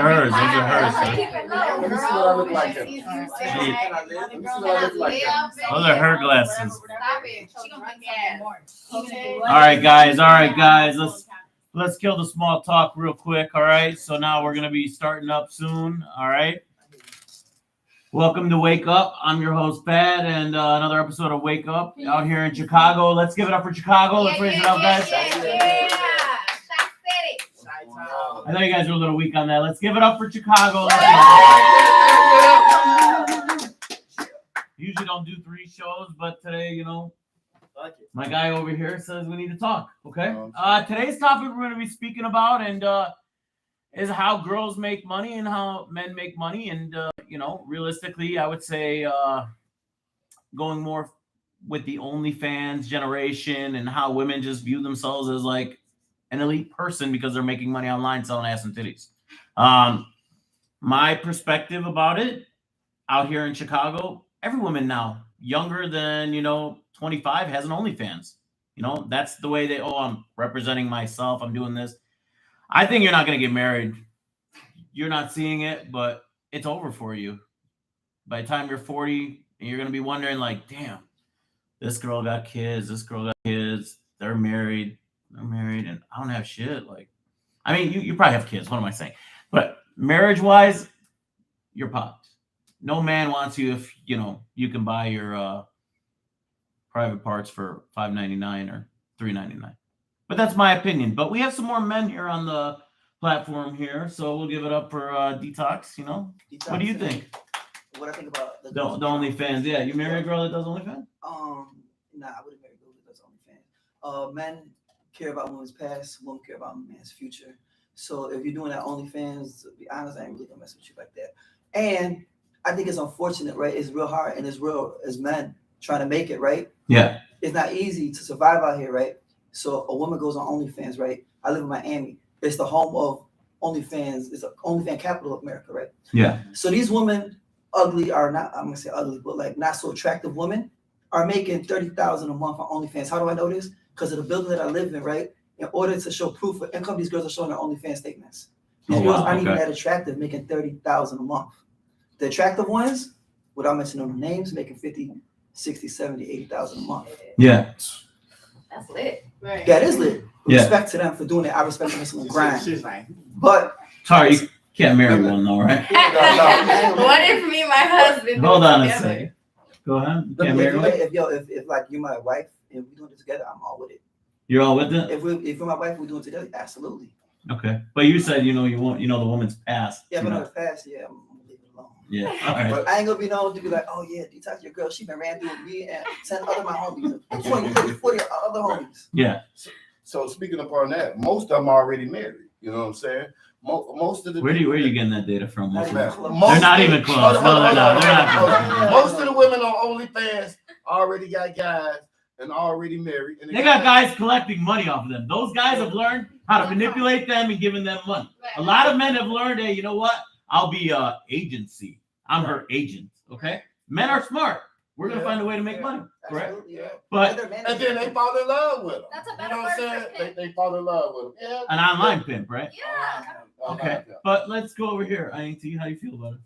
Hers. Those are hers. Those are her glasses. All right, guys. Let's kill the small talk real quick. All right. So now we're gonna be starting up soon. All right. Welcome to Wake Up. I'm your host, Pat, and another episode of Wake Up out here in Chicago. Let's give it up for Chicago. Let's raise it up, guys. I know you guys are a little weak on that. Let's give it up for Chicago. Usually don't do 3 shows, but today, my guy over here says we need to talk. Okay. Today's topic we're going to be speaking about is how girls make money and how men make money. And, realistically, I would say going more with the OnlyFans generation and how women just view themselves as like an elite person because they're making money online selling ass and titties. My perspective about it out here in Chicago, every woman now younger than, 25 has an OnlyFans. That's the way I'm representing myself. I'm doing this. I think you're not going to get married. You're not seeing it, but it's over for you. By the time you're 40, you're going to be wondering like, damn, this girl got kids. This girl got kids. They're married, and I don't have shit. Like, I mean, you probably have kids. What am I saying? But marriage-wise, you're popped. No man wants you if, you can buy your private parts for $5.99 or $3.99. But that's my opinion. But we have some more men here on the platform here, so we'll give it up for Detox. Detox, what do you think? What I think about the OnlyFans? Yeah, you marry a girl that does OnlyFans? Nah, I wouldn't marry a girl that does OnlyFans. Men care about women's past, women care about man's future. So if you're doing that OnlyFans, to be honest, I ain't really gonna mess with you like that. And I think it's unfortunate, right? It's real hard, and it's real as men trying to make it, right? Yeah. It's not easy to survive out here, right? So a woman goes on OnlyFans, right? I live in Miami. It's the home of OnlyFans. It's the OnlyFans capital of America, right? Yeah. So these women, ugly or not, I'm gonna say ugly, but like not so attractive women, are making $30,000 a month on OnlyFans. How do I know this? Because of the building that I live in, right? In order to show proof of income, these girls are showing their OnlyFans statements. These girls aren't even that attractive, making $30,000 a month. The attractive ones, without mentioning their names, making 50, 60, 70, 80,000 a month. Yeah. That's lit. Right. That is lit. Yeah. Respect to them for doing it. I respect them for some grind. But sorry, you can't marry one though, right? What if me and my husband? Hold on a second. Go ahead. You can't marry one? If like you're my wife and we're doing it together, I'm all with it. You're all with it? If you're my wife, we're doing it together, absolutely. Okay. But you said you want the woman's past. Yeah, but it's past, yeah. I'm gonna leave it alone. Yeah. All right. But I ain't gonna be known to be like, oh yeah, Detox your girl. She been ran through with me and 10 other my homies. 20, 30, 40 other homies. Yeah. So speaking upon that, most of them are already married. You know what I'm saying? Most of the where are you getting that data from? They're not not even close. No, they're not. Most of the women on OnlyFans already got guys and already married. And they got guys collecting money off of them. Those guys have learned how to manipulate them and giving them money. A lot of men have learned, hey, you know what? I'll be agency. I'm her agent. Okay. Men are smart. We're gonna find a way to make money, correct? Yeah. But and then they fall in love with them. That's a You better know what I'm word for saying? pimp. They fall in love with them. Yeah. an online pimp, right? Yeah. Okay. But let's go over here. INT, how do you feel about it?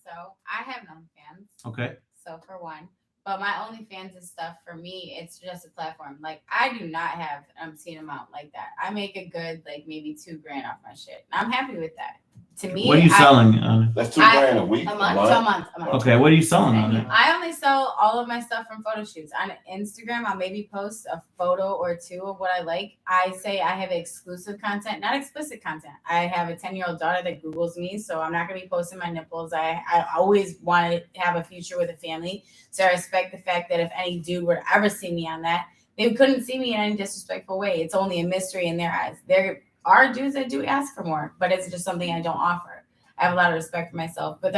So I have OnlyFans. Okay. So for one, but my OnlyFans is stuff for me. It's just a platform. Like I do not have an obscene amount like that. I make a good like maybe $2,000 off my shit. I'm happy with that. To me, What are you selling? That's $2,000 a week. A month. Okay, what are you selling on it? I only sell all of my stuff from photo shoots. On Instagram, I'll maybe post a photo or two of what I like. I say I have exclusive content, not explicit content. I have a 10-year-old daughter that Googles me, so I'm not going to be posting my nipples. I always want to have a future with a family, so I respect the fact that if any dude would ever see me on that, they couldn't see me in any disrespectful way. It's only a mystery in their eyes. There are dudes that do ask for more, but it's just something I don't offer. I have a lot of respect for myself, but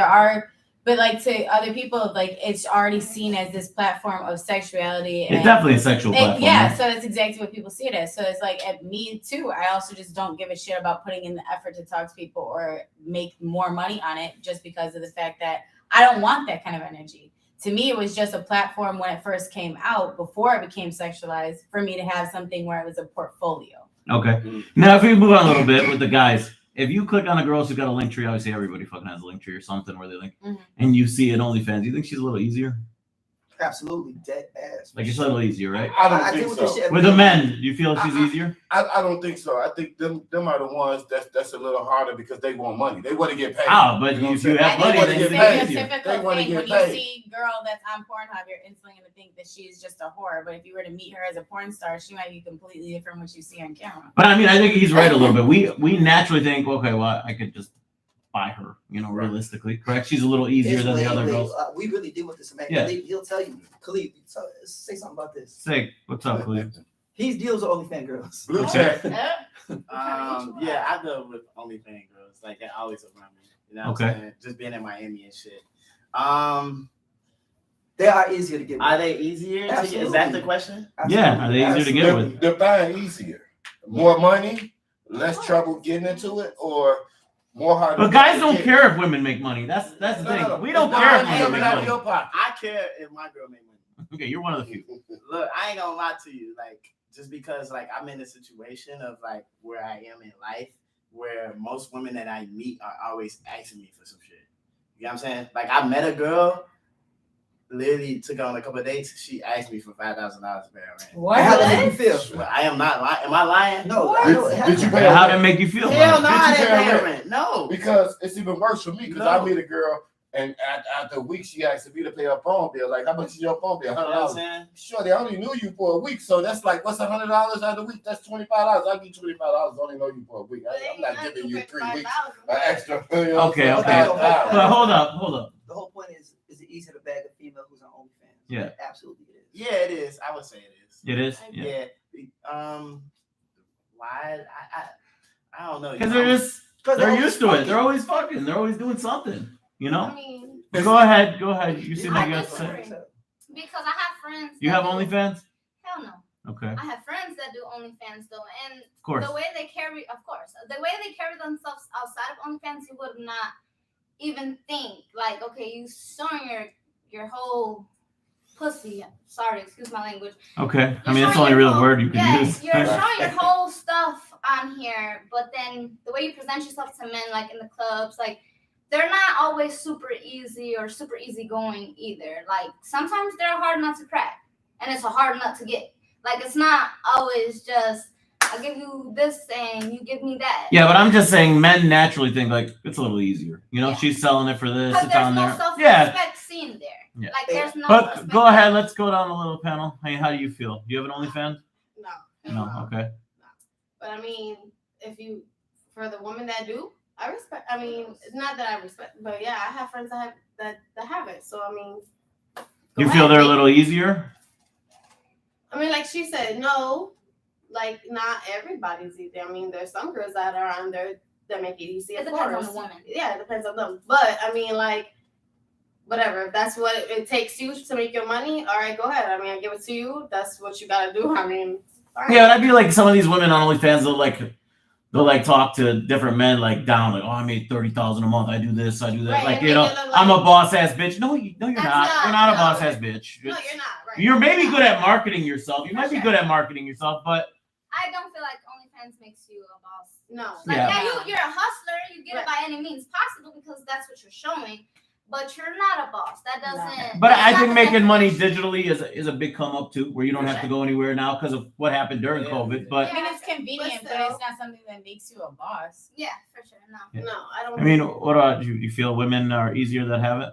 like to other people, like it's already seen as this platform of sexuality. It's definitely a sexual platform. Yeah, right? so that's exactly what people see it as. So it's like at me too. I also just don't give a shit about putting in the effort to talk to people or make more money on it just because of the fact that I don't want that kind of energy. To me, it was just a platform when it first came out, before it became sexualized, for me to have something where it was a portfolio. Okay. Now, if we move on a little bit with the guys, if you click on a girl who's got a link tree, obviously everybody fucking has a link tree or something where they link, Mhm. and you see an OnlyFans, you think she's a little easier? Absolutely dead ass. Like it's a little easier, right? I don't I think deal with this so. shit every With the day. men, you feel she's easier? I don't think so. I think them are the ones that's a little harder because they want money. They want to get paid. Ah, but You know what if you I'm have saying? money, They then wanna you get think paid. it's easier. stereotypical They wanna thing get when paid. you see girl that's on Pornhub, you're instantly gonna think that she's just a whore. But if you were to meet her as a porn star, she might be completely different from what you see on camera. But I mean, I think he's right a little bit. We naturally think, okay, well, I could just buy her, realistically, correct? She's a little easier It's than the other way, girls. we really deal with this man. Yeah. He'll tell you. Khalid, say something about this. Sick. What's up, Khalid? He deals with OnlyFans girls. Blue Okay. check. Yeah, I deal with OnlyFans girls. Like they're always around me. You know what Okay. I'm saying? Just being in Miami and shit. They are easier to get with. Are they easier? Is that Absolutely. the question? Yeah, are they easier to get with? Define easier. More money, less trouble getting into it, or more hard. But guys don't care if women make money. That's the thing. We don't care if women make out of money. your pocket. I care if my girl make money. Okay, you're one of the few. Look, I ain't gonna lie to you. Like, just because like I'm in a situation of like where I am in life, where most women that I meet are always asking me for some shit. You know what I'm saying? Like I met a girl, literally took her on a couple of dates. She asked me for $5,000 to pay her rent. What? How did it make you feel? But I am not lying. Am I lying? No, What? I know it Did you happens. pay How did it make you feel? Hell no, Did I you didn't pay pay her her rent. No. Because it's even worse for me because I No. meet a girl and after a week she asked me to pay her phone bill. Like, how much is your phone bill? You know what I'm $100. saying? Sure, they only knew you for a week, so that's like what's $100 out of the week? That's $25. I give you $25. Only know you for a week. I'm not giving you 3 weeks an extra. You know, Okay, so okay. $1,000. But hold up. The whole point is it easier to bag a female who's on OnlyFans? Yeah. Absolutely it is. Yeah, it is. I would say it is. It is? Yeah. Yeah. Why? I don't know. Because they're always used to it. fucking. They're always fucking. They're always doing something, I mean, Go ahead. You seem like you I have to say. disagree. Because I have friends. You that have do- OnlyFans? Hell no. Okay. I have friends that do OnlyFans though, and Of course. the way they carry, themselves outside of OnlyFans, you would not even think like, okay, you showing your whole pussy. Sorry, excuse my language. Okay. I You're mean, that's the showing only your real whole- word you can Yes, use. you're showing your whole stuff on here, but then the way you present yourself to men, like in the clubs, like they're not always super easy or super easygoing either. Like sometimes they're hard nut to crack, and it's a hard nut to get. Like it's not always just I give you this and you give me that. Yeah, but I'm just saying men naturally think like it's a little easier. Yeah. She's selling it for this, Because it's there's on no there. self-respect Yeah. seen there. Yeah. Like there's no. But respect. go ahead, let's go down a little panel. Hey, how do you feel? Do you have an OnlyFans? No. No. Okay. But I mean, for the women that do, I respect. I mean, it's not that I respect, but yeah, I have friends that have it. So I mean, You go feel ahead. they're a little easier? I mean, like she said, no, like not everybody's easy. I mean, there's some girls that are on there that make it easy. It of depends on course. the woman. Yeah, it depends on them. But I mean, like, whatever. If that's what it takes you to make your money, all right, go ahead. I mean, I give it to you. That's what you gotta do. I mean, all right. Yeah, and I feel like some of these women on OnlyFans they'll talk to different men down like, oh, I made $30,000 a month. I do this, I do that. Right, Like and you know, make it look I'm a like- boss ass bitch. No, you're That's not. not- You're not a no. boss ass bitch. No, you're not. Right. You're maybe good at marketing yourself. You might be Sure. good at marketing yourself, but I don't feel like OnlyFans makes you a boss. No. Like, Yeah. you're a hustler. You get it by any means possible because that's what you're showing. But you're not a boss. That doesn't. But that's I not think the making money definition. digitally is a big come up too, where you don't have to go anywhere now because of what happened during Yeah. COVID. But I mean, it's convenient, but still- it's not something that makes you a boss. Yeah, for sure. No. Yeah. No, I don't. I mean, what about you? You feel women are easier that have it?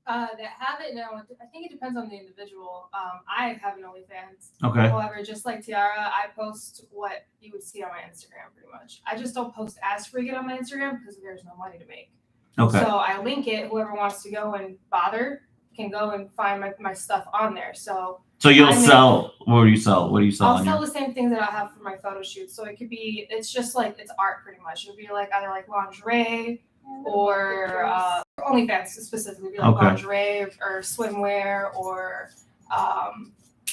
That have it, no. I think it depends on the individual. I have an OnlyFans. Okay. However, just like Tiara, I post what you would see on my Instagram pretty much. I just don't post as frequent on my Instagram because there's no money to make. Okay. So I link it. Whoever wants to go and bother can go and find my stuff on there. So So you'll I mean- sell. What do you sell? What do you sell I'll on sell your? the same things that I have for my photo shoots. So it could be, it's just like, it's art pretty much. It'll be like either like lingerie or OnlyFans specifically, be like Okay. lingerie or swimwear or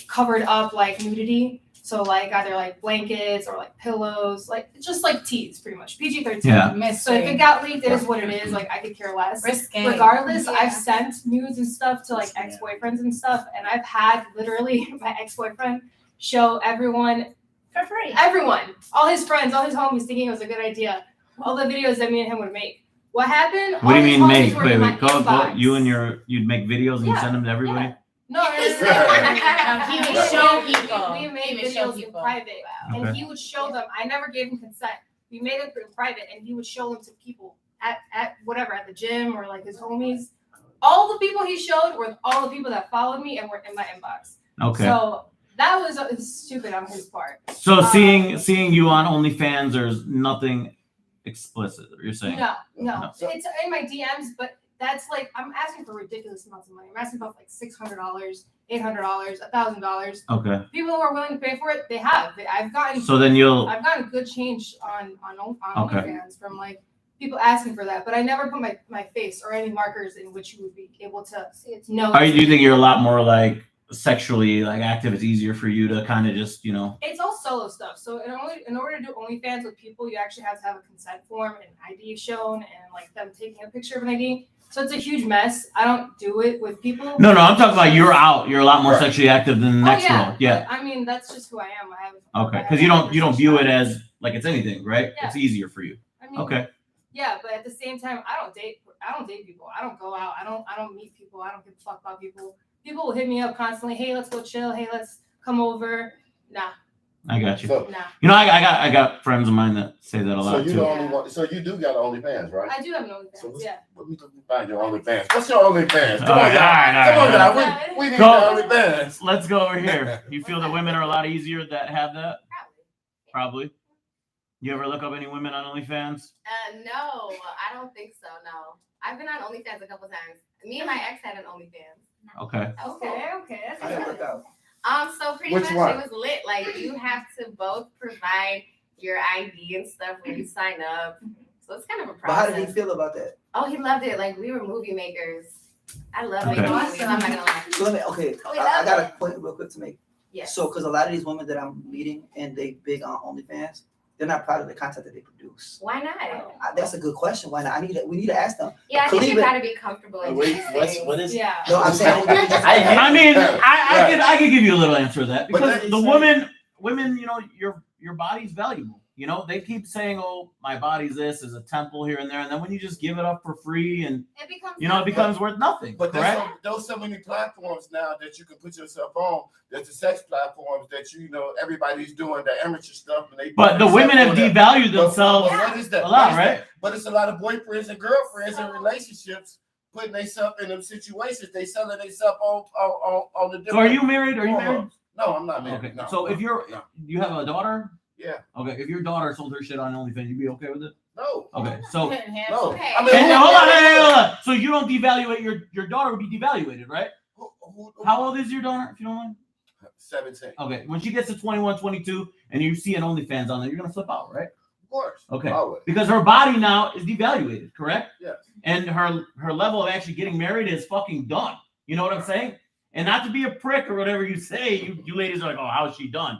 covered up like nudity. So like either like blankets or like pillows, like just like tees pretty much. PG-13. Yeah. So if it got leaked, it is what it is. Like I could care less. Risque. Regardless, Yeah. I've sent nudes and stuff to like ex-boyfriends and stuff, and I've had literally my ex-boyfriend show everyone, For free. all his friends, all his homies, thinking it was a good idea. all the videos that me and him would make. What happened? What do you mean all make? these homies were in my Wait, go. inbox. You'd make videos and Yeah, send them to everybody? yeah. No, He would show people. We made He would show videos in people. private, Okay. and he would show them. I never gave him consent. We made it in private, and he would show them to people at whatever, at the gym or like his homies. All the people he showed were all the people that followed me and were in my inbox. Okay. So that was stupid on his part. So seeing you on OnlyFans, there's nothing explicit. You're saying? No. No. It's in my DMs, but that's like I'm asking for ridiculous amounts of money. I'm asking about like $600, $800, $1,000. Okay. People who are willing to pay for it, they have. I've gotten. So then I've gotten good change on Okay. OnlyFans from like people asking for that, but I never put my face or any markers in which you would be able to know. do you think you're a lot more like sexually like active? It's easier for you to kind of just It's all solo stuff. So in order to do OnlyFans with people, you actually have to have a consent form and ID shown and like them taking a picture of an ID. So it's a huge mess. I don't do it with people. No, I'm talking about you're out. You're a lot more sexually active than the next girl. Yeah. But, I mean, that's just who I am. I have. Okay. Because you don't view it as like it's anything, right? Yeah. It's easier for you. I mean, Okay. Yeah, but at the same time, I don't date people. I don't go out. I don't meet people. I don't give a fuck about people. People will hit me up constantly. Hey, let's go chill. Hey, let's come over. Nah. I got you. So, Nah. I got friends of mine that say that a lot so you too. the only one. So you do got OnlyFans, right? I do have an OnlyFans. So Yeah. Let me find your OnlyFans. What's your OnlyFans? Come All on, right, y'all. Come on, all y'all. right. We need Go. the OnlyFans. Let's go over here. You feel that women are a lot easier that have that? Probably. You ever look up any women on OnlyFans? No, I don't think so. No, I've been on OnlyFans a couple times. Me and my ex had an OnlyFans. Okay. Okay. That's How did it good. work out? So pretty Which much one? it was lit. Like you have to both provide your ID and stuff when you sign up. So it's kind of a But how did process. he feel about that? Oh, he loved it. Like we were movie makers. I love Okay. making movies. I'm not gonna lie. So let me, I got a point real quick to make. Yes. So, because a lot of these women that I'm meeting and they big on OnlyFans, they're not proud of the content that they produce. Why not? That's a good question. Why not? We need to ask them. Yeah, I think you Believe it. gotta be comfortable in these things. What is? Yeah. No, I'm saying. I mean, I could give you a little answer to that But because that- the women, your body's valuable. They keep saying, "Oh, my body's this is a temple here and there," and then when you just give it up for free and It becomes it becomes worth nothing. But Correct? there's so many platforms now that you can put yourself on. There's the sex platforms that everybody's doing the amateur stuff, and they. But the women have devalued But themselves what is that? a What lot, is right? that? But it's a lot of boyfriends and girlfriends and relationships putting themselves in them situations. They selling themselves on the different. So are you married? Are you married? forums. No, I'm not married. Okay. No, So if no. you have a daughter? Yeah. Okay. If your daughter sold her shit on OnlyFans, you'd be okay with it? No. Okay. So No. Okay. I mean, and hold on. So you don't devaluate your daughter would be devaluated, right? who- How old is your daughter, if you don't mind? 17. Okay. When she gets to 21, 22, and you see an OnlyFans on there, you're gonna flip out, right? Of course. Okay. Always. Because her body now is devaluated, correct? Yes. And her level of actually getting married is fucking done. You know what I'm saying? And not to be a prick or whatever you say, you ladies are like, oh, how is she done?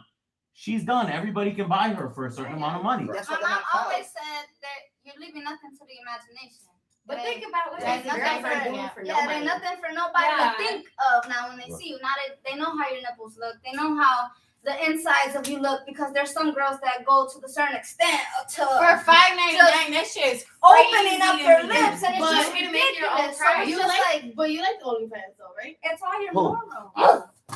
She's done. Everybody can buy her for a certain amount of money. That's My what they're mom not proud always of. said that you're leaving nothing to the imagination. But think about what There's your nothing girlfriend for doing for no there's money. nothing for nobody Yeah. to think of now when they see you. Now they know how your nipples look. They know how the insides of you look because there's some girls that go to the certain extent to For $5.99, that shit is opening up crazy their to me. lips and it's But just you to make your own ridiculous. So price. it's You just like- like But you like the OnlyFans though, right? it's all your Who? normal.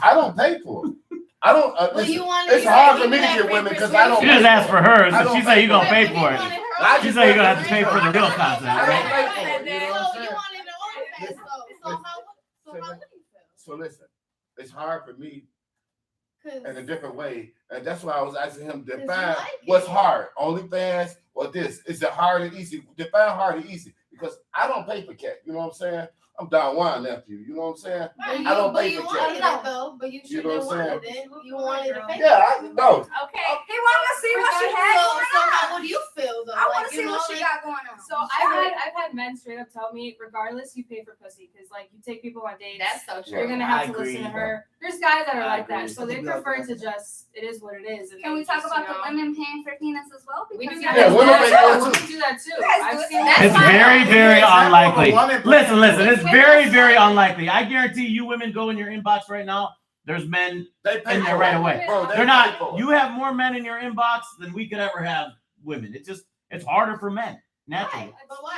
I don't pay for it. I don't. Well, Listen, you want it's hard for me to get women because I don't. She just asked for hers, I and don't she said you're gonna pay pay for it. I She just said you're gonna pay have to pay for the real content, I don't right? pay for it. You know what I'm So saying? you wanted the OnlyFans though. So how would you feel? So listen, it's hard for me 'Cause in a different way, and that's why I was asking him to you define like it. what's hard, OnlyFans or this. Is it hard and easy? Define hard and easy because I don't pay for cat. You know what I'm saying? I'm Don Juan nephew. You know what I'm saying? But you, I don't but pay you for wanted cat. it though, but you You shouldn't know have what I'm wanted it. You wanted to pay. Yeah, I know. Okay. He wanted to see what she had So going how on. would you feel though? I want Like, to see what she got going on. So I've had men straight up tell me, regardless, you pay for pussy because like you take people on dates. That's so You're true. gonna have I to listen to agree. her. There's guys that are I like that, agree. so they prefer to just it is what it is. And Can they we talk just, about you the know, women paying for penis as well? We do Because that Yeah, women pay for it too. too. We do that too. guys I've do it. seen That's It's fine. very, very unlikely. Woman- Listen. It's very, very unlikely. I guarantee you, women go in your inbox right now. There's men They pay in for there it. right away. Bro, they They're pay for not. it. You have more men in your inbox than we could ever have women. It's It's harder for men naturally. But why?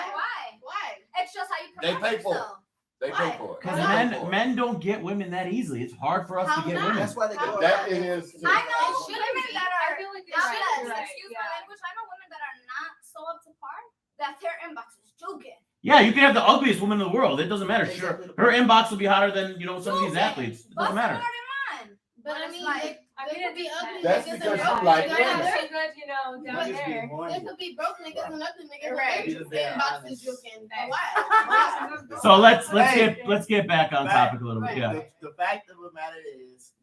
It's just how you They present pay for it. yourself. They pay for it. Because They pay for it. men don't get women that easily. It's hard for us How to get not? women. That's why they go. That is. I know It shouldn't women be. that I are. feel like Excuse you're right. my language. I know women that are not so up to par that their inbox is joking. Yeah, you can have the ugliest woman in the world. It doesn't matter. Sure, Exactly. her inbox will be hotter than some of these athletes. It doesn't matter. But I mean, they could be ugly That's niggas because and you like broke women. niggas. so good, down Niggas be there. horny. They could be broke niggas and ugly niggas. Right. And Just their being inbox honest. is joking. Hey. Why? So let's Hey. get back on topic a little bit. Right. Yeah. The fact of the matter is,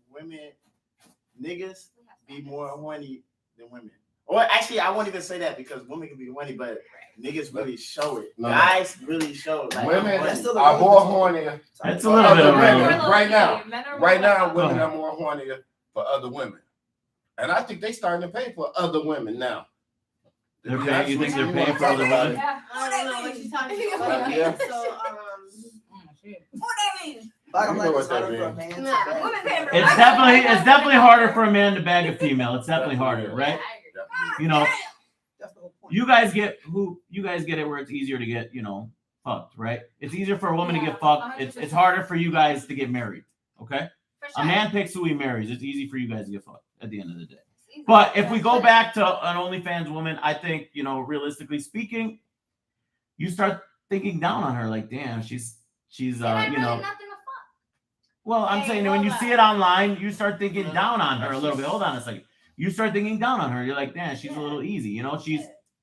niggas be more horny than women. Or actually, I won't even say that because women can be horny, but niggas really show it. No. Guys really show it. Like, Women I'm That's still horny. a are more horny. It's a little bit of Women. a Right now. Right now, Go women ahead. are more horny for other women, and I think they starting to pay for other women now. They're paying. You think they're paying for other women? Yeah. I don't know what she's talking about. Yeah. So, Bottom You line know is what that harder for a means. man. to Nah, bag. women pay for It's definitely harder for a man to bag a female. It's definitely harder, right? You know, That's the whole point. you guys get it where it's easier to get fucked, right? It's easier for a woman to get fucked. It's harder for you guys to get married. Okay, a man picks who he marries. It's easy for you guys to get fucked at the end of the day. But if we go back to an OnlyFans woman, I think, realistically speaking, you start thinking down on her. Like, damn, she's nothing to fuck. Well, I'm Hey, saying when you hold see on. it online, you start thinking down on her a little bit. Hold on a second. You start thinking down on her. You're like, damn, she's a little easy.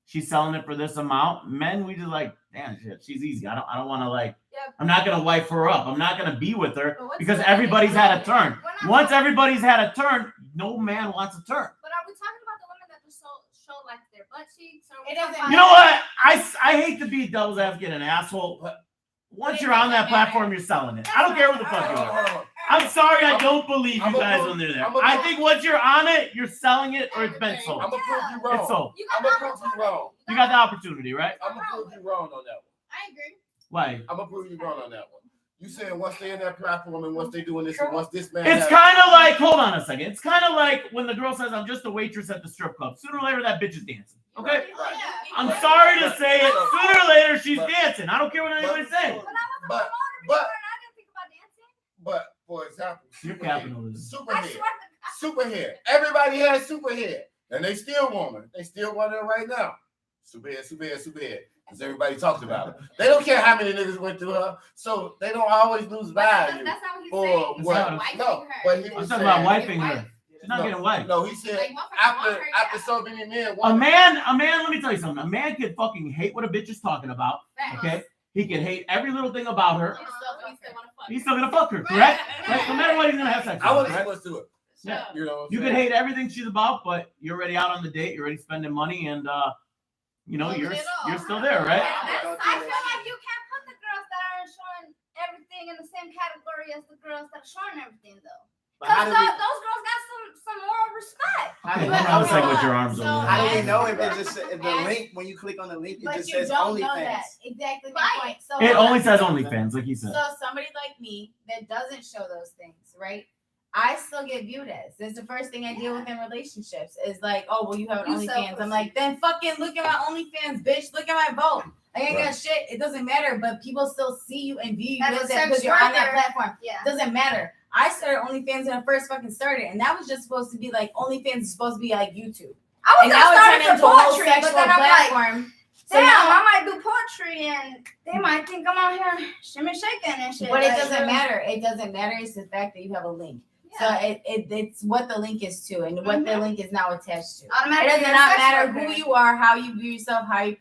She's selling it for this amount. Men, we just like, damn, shit, she's easy. I don't want to I'm not gonna wife her up. I'm not gonna be with her because everybody's had a turn. Once everybody's had a turn, no man wants a turn. But are we talking about the women that just show like their butt cheeks? Or It doesn't You know what? I hate to be devil's advocate and asshole, but once you're on that platform, you're selling it. I don't care what the fuck you are. I'm sorry, I don't believe you guys when they're there. I think once you're on it, you're selling it or it's been sold. I'm gonna prove you wrong. It's sold. I'm gonna prove you wrong. You got the opportunity, right? I'm gonna prove you wrong on that one. I agree. Why? I'm gonna prove you wrong on that one. You saying once they're in that platform and once they doing this and once this man. It's kind of like, hold on a second. It's kind of like when the girl says, I'm just a waitress at the strip club. Sooner or later, that bitch is dancing. Okay? I'm sorry to say it. Sooner or later, she's dancing. I don't care what anybody's saying. But for example, Your super hair. capitalism. Super hair. Super hair. Everybody has super hair. And they still want her. They still want her right now. Super hair, super hair, super hair. Because everybody talks about her. They don't care how many niggas went through her. So they don't always lose value. That's not what he's Or saying. what? No, but he I'm was talking saying. about wifing her. She's not getting wiped. No, he said Like, motherfuckers want her, after yeah. so many men A want her. man, let me tell you something. A man could fucking hate what a bitch is talking about. Okay? He can hate every little thing about her. He's still gonna fuck her, correct? Right? No matter what, he's gonna have sex with I her, want to correct? listen to it. Yeah. You know, You can hate everything she's about, but you're already out on the date. You're already spending money, and you're still there, right? I feel like you can't put the girls that aren't showing everything in the same category as the girls that are showing everything, though. But how Because do we, those girls got some moral respect. how do I we was like know? with your arms So, over How do we there. know if it just if the link when you click on the link it But just you says don't know OnlyFans? that. Exactly my Right. point. So It hold only on. says OnlyFans, like he said. So somebody like me that doesn't show those things, right? I still get viewed as. It's the first thing I deal with in relationships is like, oh, well, you have an You OnlyFans. I'm self-esteem. like, then fucking look at my OnlyFans, bitch. Look at my vote. I ain't got shit. It doesn't matter, but people still see you and view you As as a that because sex you're on that worker. platform. Yeah. It doesn't matter. I started OnlyFans when I first fucking started, and that was just supposed to be like OnlyFans is supposed to be like YouTube. I was And gonna now it start turned it into for a whole poetry, sexual but then I'm like, platform. So damn, now, I might do poetry and they might think I'm out here shimmy shaking and shit. but it like, doesn't matter. It doesn't matter. It's the fact that you have a link. So Yeah. it's what the link is to, and what the link is now attached to. It Automatically, does you're a not sex matter worker. who you are, how you view yourself, how you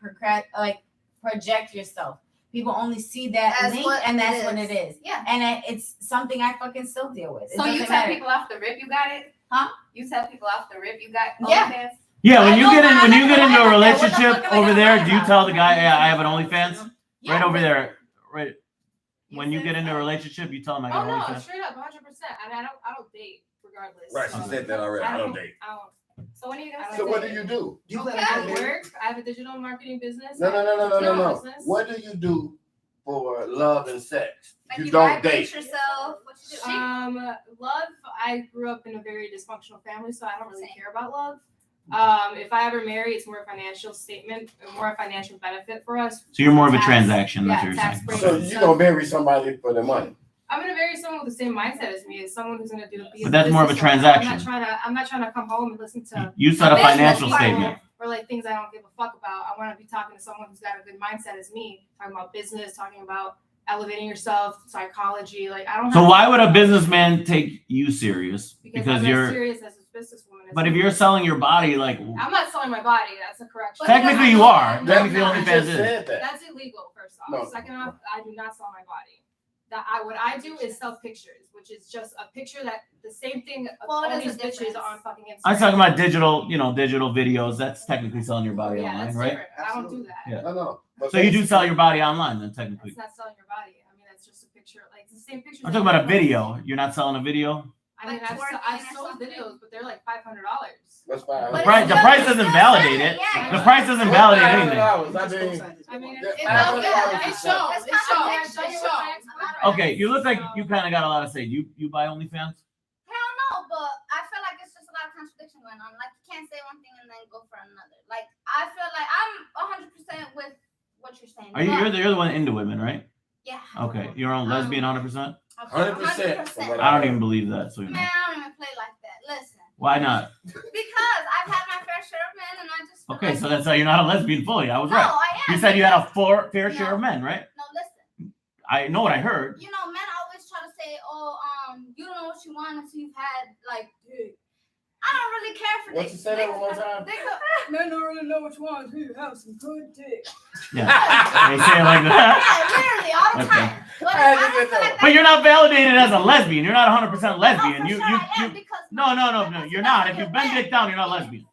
project yourself. People only see that That's link, what and it that's is. what it is. Yeah. And it's something I fucking still deal with. It So you doesn't tell matter. people off the rip you got it? Huh? You tell people off the rip you got Yeah. OnlyFans? Yeah, when I you know get that. when I'm you not get gonna into a lie about that. What the fuck relationship am I over gonna there, lie do you about? tell the guy, yeah, I have an OnlyFans? Yeah, Right over but- there, right. When you said get into a so. relationship, you tell them I Oh got no, OnlyFans. straight up, 100%. And I don't date regardless. Right, she So- said that already. I don't date. I don't. So when are you guys? So what do you do? Do you Okay, plan on I getting married? work. I have a digital marketing business. No. Business. What do you do for love and sex? Like You you don't vibrate date. yourself. What you do? Love. I grew up in a very dysfunctional family, so I don't really care about love. If I ever marry, it's more a financial statement, more a financial benefit for us. So you're more of a Tax- transaction. That's yeah, what you're tax saying. breaks So and you stuff. gonna marry somebody for the money? I'm gonna marry someone with the same mindset as me, as someone who's gonna be. But that's more of a businesswoman. transaction. I'm not trying to come home and listen to. You said a business financial people statement. or like things I don't give a fuck about. I want to be talking to someone who's got a good mindset as me, talking about business, talking about elevating yourself, psychology. Like I don't. So have why to- would a businessman take you serious? Because I'm you're. as serious as a businesswoman. But if you're selling your body, like I'm not selling my body. That's a correction. technically you are. No, Technically, no, OnlyFans You just is. said that. That's illegal. First off. No. Second off, I do not sell my body. What I do is sell pictures, which is just a picture that the same thing of Well, all it these is a bitches difference. on fucking Instagram. I'm talking about digital videos. That's technically selling your body Yeah, online, that's right? different. I don't do that. Yeah. No. But So you do sell your body online then, technically. It's not selling your body. I mean, that's just a picture. Like it's the same picture. I'm talking about a video. You're not selling a video. I mean, Like I've twerking or sold something? videos, but they're like $500. That's fine. The price doesn't validate it. Yeah. The price doesn't validate anything. I mean, Yeah, it shows. It shows. It shows. Okay, you look like you kind of got a lot to say. You buy OnlyFans? Hell no, but I feel like it's just a lot of contradiction going on. Like you can't say one thing and then go for another. Like I feel like I'm 100% with what you're saying. Are you? You're the one into women, right? Yeah. Okay, you're on lesbian 100%. 100%. I don't even believe that. So you know. Man, I don't even play like that. Listen. Why not? Because I've had my fair share of men and I just feel Okay, like so that's how you're not a lesbian fully. I was no, right. I am. You said you had a fair share of men, right? No, listen. I know what I heard. You know, men always try to say, "Oh, you don't know what you want until you've had like dick." I don't really care for What dick. you say that one more time? Men don't really know what you want until you have some good dick. Yeah, they say it like that. Yeah, literally all the Okay. time. But I don't feel like But you're not validated as a lesbian. You're not 100% no, lesbian. for You sure I am because no. You're not. If you've been dick down, you're not lesbian.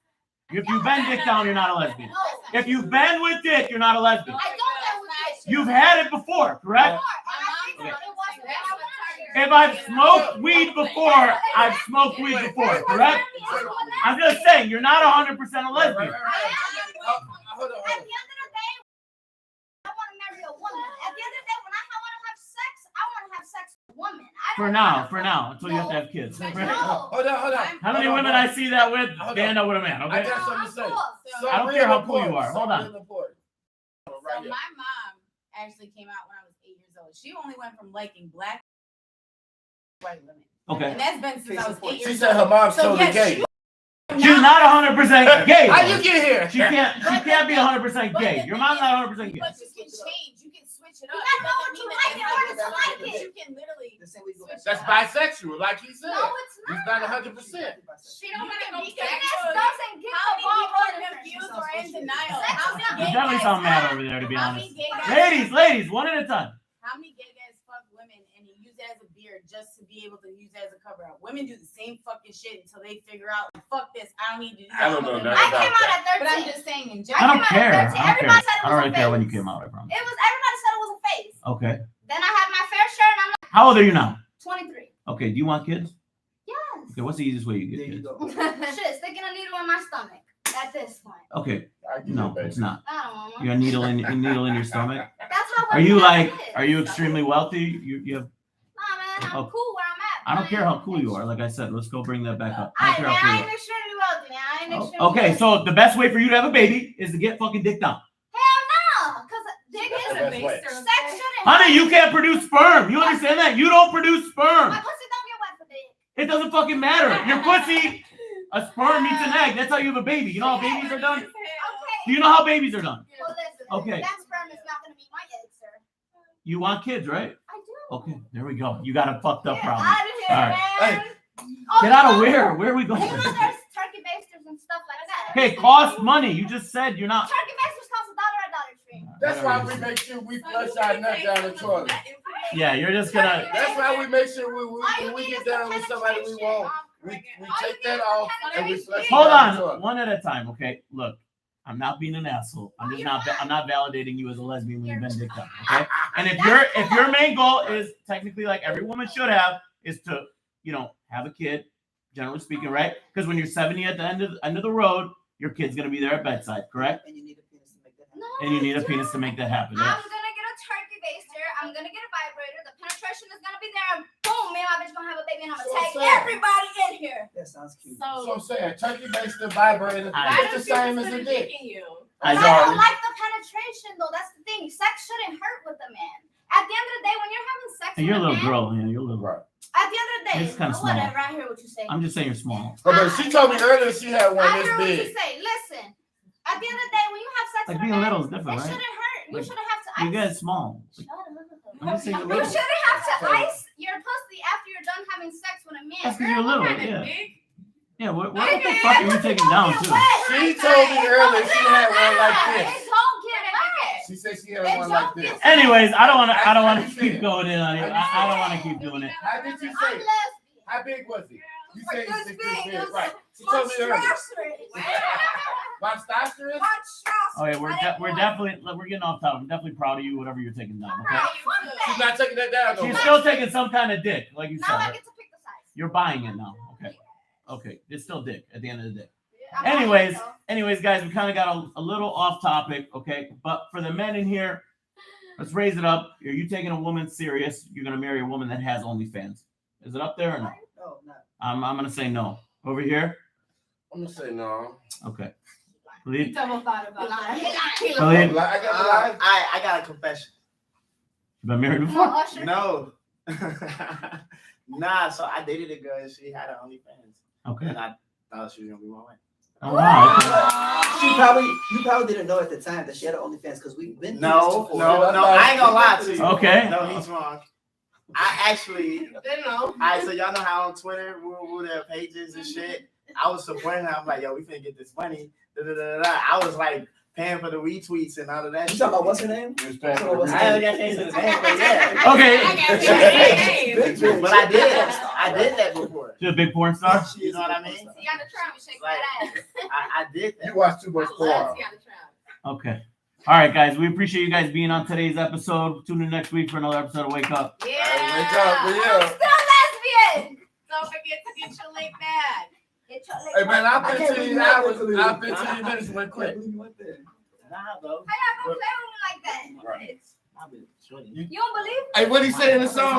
If you've been dick down, you're not a lesbian. No, If you've been with dick, you're not a lesbian. I don't know what dick. You've had it before, correct? And I think it wasn't what I wanted. If I've smoked weed before, I've smoked weed before, correct? I'm just saying, you're not 100% a lesbian. Hold on. At the end of the day, I want to marry a woman. At the end of the day, when I want to have sex, I want to have sex with a woman. For now, until you have to have kids. No. Hold on. How many women I see that with, they end up with a man, I okay? got something to say. I don't care how cool you are. Hold on. So my mom actually came out when I was 8 years old. She only went from liking black white women. Okay. And that's been since I was 8 She years said old. her mom's So totally yes, gay. She's not 100% gay. How you get here? She can't be 100% gay. Your mom's not 100% gay. But you can change. You can switch it up. You gotta know what you like in order to like it. You can literally switch That's it up. bisexual, like he said. No, it's He's not. not 100%. She don't You want can to be be gay. doesn't get How the many ball people are rolling. confused or in denial? Sex How is many not- You gay definitely guys sound mad fuck- over there, to be How honest. many gay guys? Ladies, one at a time. How many gay guys fuck women and you use it as a beard just to be able to use it as a cover up? Women do the same fucking shit until they figure out, fuck this, I don't need to do that. I don't know I'm gonna nothing do I that. came out at 13. But I'm just saying in I general. don't care. I don't Everybody care. said it I don't was really a care when you phase. came out, I promise. It was everybody said it was a phase. Okay. Then I had my fair share and I'm like How old are you now? 23. Okay, do you want kids? Yes. Okay, what's the easiest way you There get you kids? go. Shit, sticking a needle in my stomach at this point. Okay, no, it's not. I don't want one. You got a needle in your stomach. That's how Are you women have like, kids. are you extremely wealthy? You have, Nah, man, I'm Oh. cool where I'm at. I don't man. care how cool you are. Like I said, let's go bring that back up. I I, don't care man, how cool I you ain't are. extremely wealthy, man. I ain't Oh, extremely okay, wealthy. so the best way for you to have a baby is to get fucking dick down. Hell no, because dick That's is the best way. sex shouldn't. Honey, you can't produce sperm. You understand that? You don't produce sperm. My pussy don't get wet for dick. It doesn't fucking matter. Your pussy, a sperm meets an egg. That's how you have a baby. You know how babies are done? Okay. Do you know how babies are done? Well, listen. Okay. That sperm is not gonna meet my egg, sir. You want kids, right? I do. Okay, there we go. You got a fucked up Get problem. out of here, All right. man. Hey. Oh, Get out of you know- where? Where are we You going? know there's turkey basters and stuff like that. Okay, cost money. You just said you're not. Turkey basters cost $1 at Dollar Tree. That's why we make sure we flush our nut down the toilet. Yeah, you're just gonna. That's why we make sure All when you we need get is the down with somebody we penetration. want, we All take you need that is the off and we penetration. flush it Hold down the on, toilet. one at a time. Okay, look, I'm not being an asshole. I'm just not. I'm not validating you as a lesbian when you've been dicked up. Okay, and if your main goal is technically like every woman should have is to have a kid, generally speaking, right? Because when you're 70 at the end of the road, your kid's gonna be there at bedside, correct? And you need a penis to make that happen. No, And you need a I penis to don't. make that happen. I'm Yeah. gonna get a turkey baster. I'm gonna get a vibrator. The penetration is gonna be there. And boom, me and my bitch gonna have a baby, and I'm gonna So tag sad. everybody in here. That sounds Sounds cute. So I'm saying turkey basted vibrator. Why It's the don't same as a dick. you? I I know. don't like the penetration though. That's the thing. Sex shouldn't hurt with a man. At the end of the day, when you're having sex Hey, you're a with little man, girl. Yeah, you're a little. Right. at the end of the day, It's kinda small. whatever. I hear what you say. I'm just saying you're small. But she told me earlier she had one I this hear what you big. say. Listen, at the end of the day, when you have sex Like with a being man, little is it different, right? shouldn't hurt. You Like, shouldn't have to You ice. guys small. Shut up. I'm just saying you're You little. shouldn't have to ice your pussy after you're done having sex with a man. That's because you're little. Kinda Yeah. big. Yeah. What the fuck are you taking down too? She told me earlier she had one like It this. don't get wet. She said she had one like this. Anyways, I don't want How to you keep say it? going in on it. I don't want to keep doing it. How did you I'm say? lesbian. How big was it? You said This it's big. big, right? She told me earlier. Monstrous? Oh yeah, we're definitely we're getting off topic. I'm definitely proud of you. Whatever you're taking down. Okay. She's not taking that down. She's No. still taking some kind of dick, like you Now I said. get to pick the size. You're buying it now. Okay. Okay. It's still dick at the end of the day. I'm buying Anyways, it, though. anyways, guys, we kind of got a little off topic, okay? But for the men in here, let's raise it up. Are you taking a woman serious? You're gonna marry a woman that has OnlyFans. Is it up there or no? No, not. I'm gonna say no. Over here? I'm gonna say no. Okay. He Khalid? double thought about that. Khalid? I got the lie. I got a confession. You been married No, before? Usher. No. Nah, so I dated a girl and she had her OnlyFans. Okay. And I thought she was gonna be my wife. Oh, wow. You probably didn't know at the time that she had an OnlyFans because we've been through this No, before. I ain't gonna lie to you. Okay. No, he's wrong. I actually, Didn't know. alright, so y'all know how on Twitter, woo their pages and shit. I was supporting her. I'm like, yo, we finna get this money. Da, da, da, da. I was like paying for the retweets and all of that You shit. talking about what's her name? You was paying for the What's I her haven't name? got changed the name, but yeah. Okay. Big bitch. But I did that before. She's a big porn star? She You is know a what I big mean? porn star. See on the tram, shake Like, that ass. I did You that. watch too much porn. Okay. All right, guys. We appreciate you guys being on today's episode. Tune in next week for another episode of Wake Up. Wake up, we I'm up. still lesbian. Don't forget to get your link back. Get your Hey man, I our can't 15 believe hours, you went our there. 15 minutes went I quick. can't believe you went there. Nah, bro. How y'all gonna play with me like that? Right. I've been shorty. You don't believe me? Hey, what he say in the song?